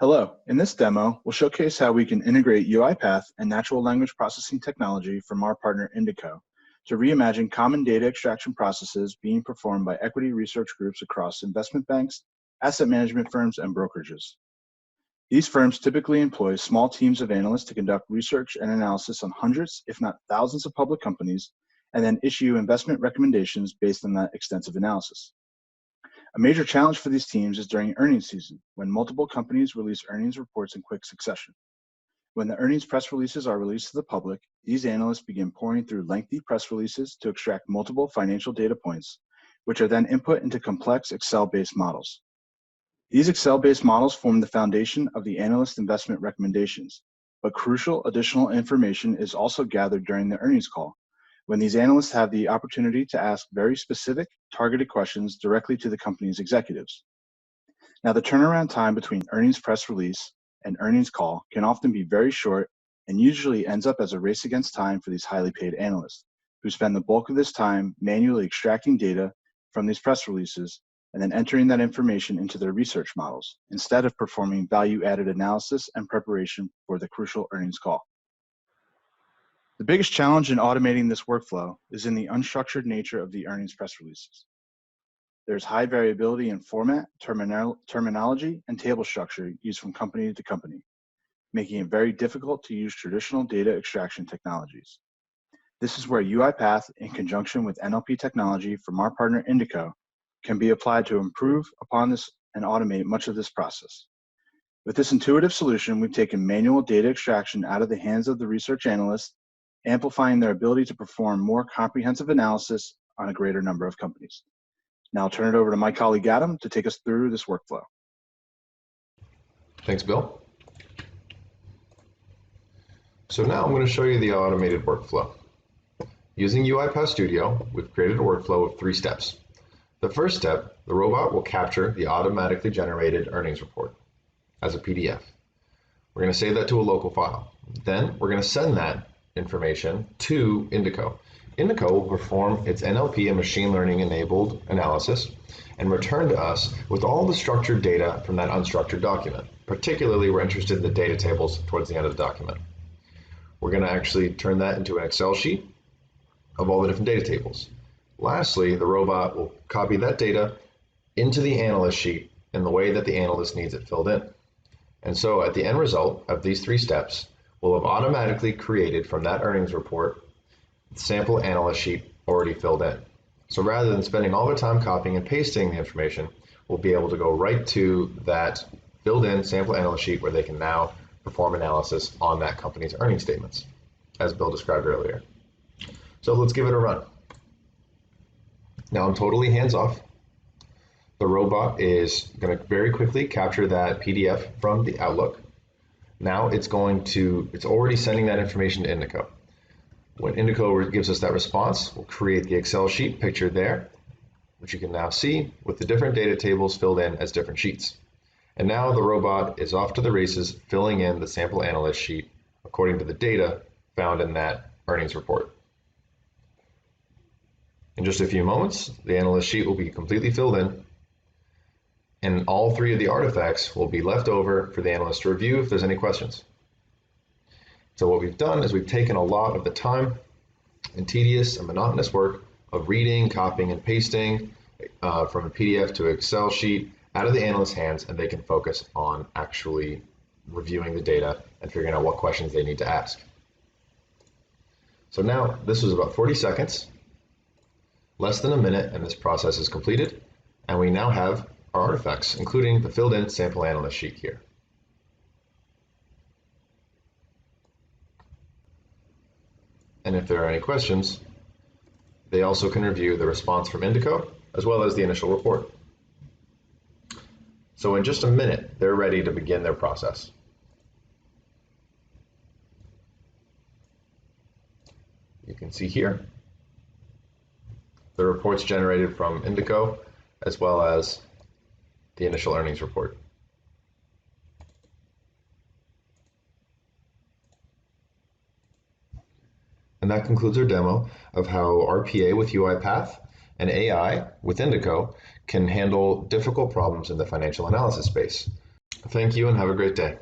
Hello, in this demo, we'll showcase how we can integrate UiPath and natural language processing technology from our partner Indico to reimagine common data extraction processes being performed by equity research groups across investment banks, asset management firms, and brokerages. These firms typically employ small teams of analysts to conduct research and analysis on hundreds, if not thousands of public companies, and then issue investment recommendations based on that extensive analysis. A major challenge for these teams is during earnings season, when multiple companies release earnings reports in quick succession. When the earnings press releases are released to the public, these analysts begin pouring through lengthy press releases to extract multiple financial data points, which are then input into complex Excel-based models. These Excel-based models form the foundation of the analyst investment recommendations, but crucial additional information is also gathered during the earnings call, when these analysts have the opportunity to ask very specific, targeted questions directly to the company's executives. Now, the turnaround time between earnings press release and earnings call can often be very short and usually ends up as a race against time for these highly paid analysts, who spend the bulk of this time manually extracting data from these press releases and then entering that information into their research models, instead of performing value-added analysis and preparation for the crucial earnings call. The biggest challenge in automating this workflow is in the unstructured nature of the earnings press releases. There's high variability in format, terminology, and table structure used from company to company, making it very difficult to use traditional data extraction technologies. This is where UiPath, in conjunction with NLP technology from our partner Indico, can be applied to improve upon this and automate much of this process. With this intuitive solution, we've taken manual data extraction out of the hands of the research analysts, amplifying their ability to perform more comprehensive analysis on a greater number of companies. Now I'll turn it over to my colleague Adam to take us through this workflow. Thanks, Bill. So now I'm going to show you the automated workflow. Using UiPath Studio, we've created a workflow of 3 steps. The first step, the robot will capture the automatically generated earnings report as a PDF. We're going to save that to a local file. Then we're going to send that information to Indico. Indico will perform its NLP and machine learning enabled analysis and return to us with all the structured data from that unstructured document. Particularly, we're interested in the data tables towards the end of the document. We're going to actually turn that into an Excel sheet of all the different data tables. Lastly, the robot will copy that data into the analyst sheet in the way that the analyst needs it filled in. And so at the end result of these 3 steps, we'll have automatically created from that earnings report the sample analyst sheet already filled in. So rather than spending all the time copying and pasting the information, we'll be able to go right to that filled in sample analyst sheet where they can now perform analysis on that company's earnings statements, as Bill described earlier. So let's give it a run. Now I'm totally hands-off. The robot is going to very quickly capture that PDF from the Outlook. Now it's already sending that information to Indico. When Indico gives us that response, we'll create the Excel sheet pictured there, which you can now see with the different data tables filled in as different sheets. And now the robot is off to the races, filling in the sample analyst sheet according to the data found in that earnings report. In just a few moments, the analyst sheet will be completely filled in, and all 3 of the artifacts will be left over for the analyst to review if there's any questions. So what we've done is we've taken a lot of the time and tedious and monotonous work of reading, copying, and pasting from a PDF to an Excel sheet out of the analyst's hands, and they can focus on actually reviewing the data and figuring out what questions they need to ask. So now this was about 40 seconds, less than a minute, and this process is completed, and we now have our artifacts, including the filled in sample analyst sheet here. And if there are any questions, they also can review the response from Indico as well as the initial report. So in just a minute, they're ready to begin their process. You can see here the reports generated from Indico as well as the initial earnings report. And that concludes our demo of how RPA with UiPath and AI with Indico can handle difficult problems in the financial analysis space. Thank you and have a great day.